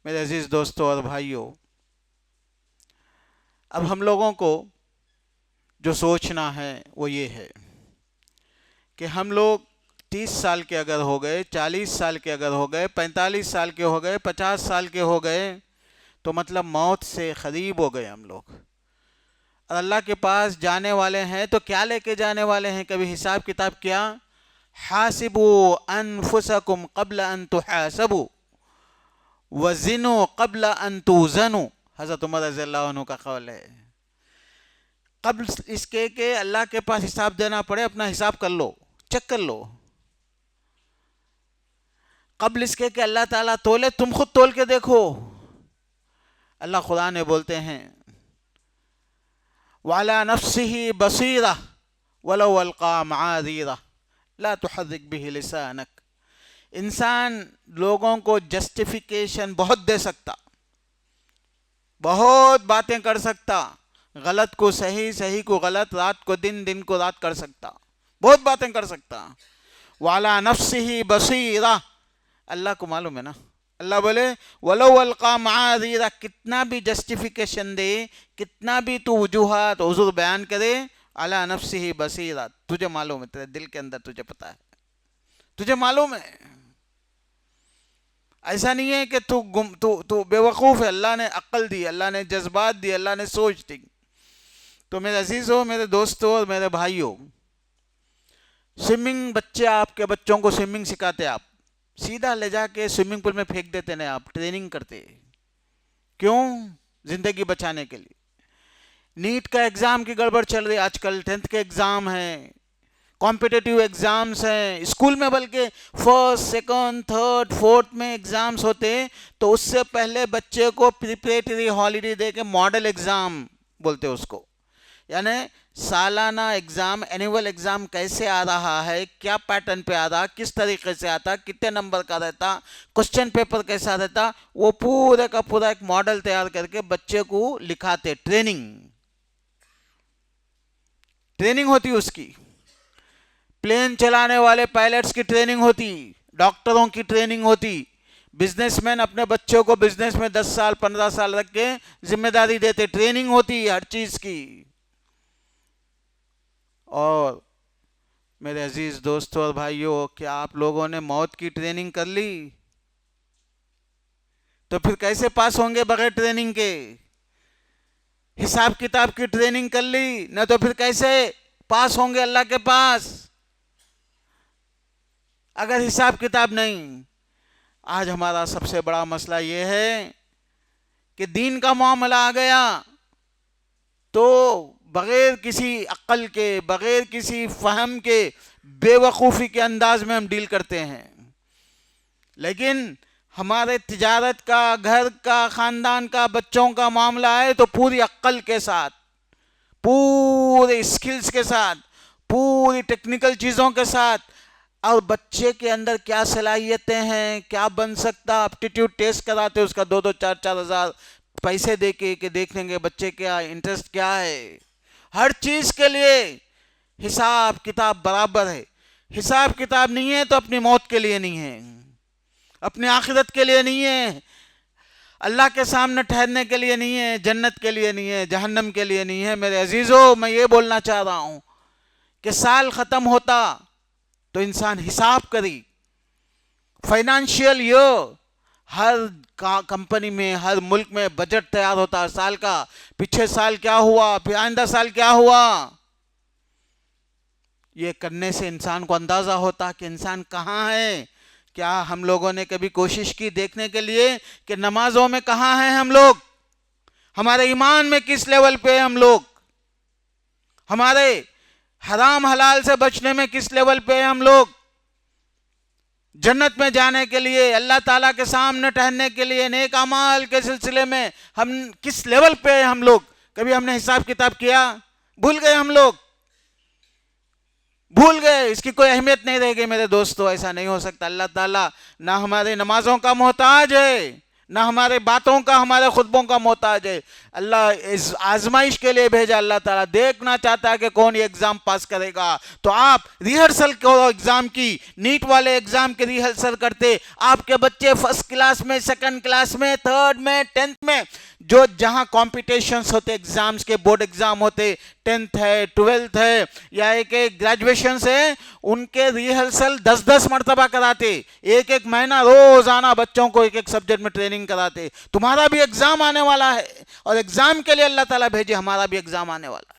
میرے عزیز دوستوں اور بھائیوں، اب ہم لوگوں کو جو سوچنا ہے وہ یہ ہے کہ ہم لوگ 30 سال کے اگر ہو گئے، 40 سال کے اگر ہو گئے، 45 سال کے ہو گئے، 50 سال کے ہو گئے، تو مطلب موت سے قریب ہو گئے ہم لوگ، اور اللہ کے پاس جانے والے ہیں تو کیا لے کے جانے والے ہیں؟ کبھی حساب کتاب کیا؟ حاسبوا انفسکم قبل ان تحاسبوا وزنوا قبل ان توزنوا، حضرت عمر رضی اللہ عنہ کا قول ہے۔ قبل اس کے کہ اللہ کے پاس حساب دینا پڑے، اپنا حساب کر لو، چیک کر لو۔ قبل اس کے کہ اللہ تعالیٰ تولے، تم خود تول کے دیکھو۔ اللہ خدا نے بولتے ہیں وَعَلَى نَفْسِهِ بَصِيرَةٌ وَلَوْ أَلْقَىٰ مَعَاذِيرَهُ لَا تُحَرِّكْ بِهِ لِسَانَكَ۔ انسان لوگوں کو جسٹیفیکیشن بہت دے سکتا، بہت باتیں کر سکتا، غلط کو صحیح، صحیح کو غلط، رات کو دن، دن کو رات کر سکتا، بہت باتیں کر سکتا۔ وَعَلَى نَفْسِهِ بَصِيرَةٌ، اللہ کو معلوم ہے نا۔ اللہ بولے وَلَوْ أَلْقَىٰ مَعَاذِيرَهُ، کتنا بھی جسٹیفیکیشن دے، کتنا بھی تو وجوہات عذر بیان کرے، عَلَى نَفْسِهِ بَصِيرَةٌ، تجھے معلوم ہے، تیرے دل کے اندر تجھے پتا ہے، تجھے معلوم ہے۔ ایسا نہیں ہے کہ تو بے وقوف ہے، اللہ نے عقل دی، اللہ نے جذبات دی، اللہ نے سوچ دی۔ تو میرے عزیزوں، میرے دوستوں اور میرے بھائیوں، سوئمنگ بچے، آپ کے بچوں کو سوئمنگ سکھاتے، آپ سیدھا لے جا کے سوئمنگ پول میں پھینک دیتے نہیں، آپ ٹریننگ کرتے۔ کیوں؟ زندگی بچانے کے لیے۔ نیٹ کا ایگزام کی گڑبڑ چل رہی ہے آج کل، 10th کے ایگزام ہیں، کمپٹیٹیو ایگزامز ہیں اسکول میں، بلکہ فرسٹ، سیکنڈ، تھرڈ، فورتھ میں ایگزامز ہوتے، تو اس سے پہلے بچے کو پریپریٹری ہالیڈے دے کے ماڈل ایگزام بولتے اس کو، یعنی سالانہ ایگزام، اینیول ایگزام کیسے آ رہا ہے، کیا پیٹرن پہ آ رہا، کس طریقے سے آتا، کتنے نمبر کا رہتا، کوسچن پیپر کیسا رہتا، وہ پورے کا پورا ایک ماڈل تیار کر کے بچے کو لکھاتے۔ ٹریننگ ہوتی اس کی، پلین چلانے والے پائلٹس کی ٹریننگ ہوتی، ڈاکٹروں کی ٹریننگ ہوتی، بزنس مین اپنے بچوں کو بزنس میں 10 سال 15 سال رکھ کے ذمہ داری دیتے، ٹریننگ ہوتی ہر چیز کی۔ اور میرے عزیز دوستوں اور بھائیوں، کیا آپ لوگوں نے موت کی ٹریننگ کر لی؟ تو پھر کیسے پاس ہوں گے بغیر ٹریننگ کے؟ حساب کتاب کی ٹریننگ کر لی نہ تو پھر کیسے پاس ہوں گے اللہ کے پاس؟ اگر حساب کتاب نہیں، آج ہمارا سب سے بڑا مسئلہ یہ ہے کہ دین کا معاملہ آ گیا تو بغیر کسی عقل کے، بغیر کسی فہم کے، بے وقوفی کے انداز میں ہم ڈیل کرتے ہیں۔ لیکن ہمارے تجارت کا، گھر کا، خاندان کا، بچوں کا معاملہ ہے تو پوری عقل کے ساتھ، پورے اسکلز کے ساتھ، پوری ٹیکنیکل چیزوں کے ساتھ، اور بچے کے اندر کیا صلاحیتیں ہیں، کیا بن سکتا، اپٹیٹیوڈ ٹیسٹ کراتے، اس کا 2-2 4-4 ہزار پیسے دے کے کہ دیکھیں گے بچے کیا انٹرسٹ کیا ہے۔ ہر چیز کے لیے حساب کتاب برابر ہے۔ حساب کتاب نہیں ہے تو اپنی موت کے لیے نہیں ہے، اپنی آخرت کے لیے نہیں ہے، اللہ کے سامنے ٹھہرنے کے لیے نہیں ہے، جنت کے لیے نہیں ہے، جہنم کے لیے نہیں ہے۔ میرے عزیزوں، میں یہ بولنا چاہ رہا ہوں کہ سال ختم ہوتا تو انسان حساب کری، فائنانشیل ایئر، ہر کمپنی میں، ہر ملک میں بجٹ تیار ہوتا ہے سال کا، پچھلے سال کیا ہوا، پھر آئندہ سال کیا ہوا۔ یہ کرنے سے انسان کو اندازہ ہوتا کہ انسان کہاں ہے۔ کیا ہم لوگوں نے کبھی کوشش کی دیکھنے کے لیے کہ نمازوں میں کہاں ہیں ہم لوگ، ہمارے ایمان میں کس لیول پہ ہم لوگ، ہمارے حرام حلال سے بچنے میں کس لیول پہ ہم لوگ، جنت میں جانے کے لیے، اللہ تعالیٰ کے سامنے ٹہرنے کے لیے، نیک اعمال کے سلسلے میں ہم کس لیول پہ ہم لوگ؟ کبھی ہم نے حساب کتاب کیا؟ بھول گئے ہم لوگ، بھول گئے، اس کی کوئی اہمیت نہیں رہے گی۔ میرے دوستو، ایسا نہیں ہو سکتا۔ اللہ تعالیٰ نہ ہماری نمازوں کا محتاج ہے، نہ ہمارے باتوں کا ہمارے خطبوں کا محتاج ہے. اللہ اس آزمائش کے لیے بھیجا. اللہ تعالیٰ دیکھنا چاہتا ہے کہ کون یہ ایگزام پاس کرے گا. تو آپ ریہرسل کرو ایگزام کی. نیٹ والے ایگزام کی ریہرسل کرتے آپ کے بچے فرسٹ کلاس میں، سیکنڈ کلاس میں، تھرڈ میں، 10th میں، جو جہاں کمپٹیشنز ہوتے ایگزامز کے، بورڈ ایگزام ہوتے، 10th ہے، 12th ہے، یا ایک گریجویشنز ہے، ان کے ریہرسل 10 مرتبہ کراتے. ایک مہینہ روزانہ بچوں کو ایک سبجیکٹ میں ٹریننگ کراتے. تمہارا بھی ایگزام آنے والا ہے، اور ایگزام کے لیے اللہ تعالیٰ بھیجے، ہمارا بھی ایگزام آنے والا ہے.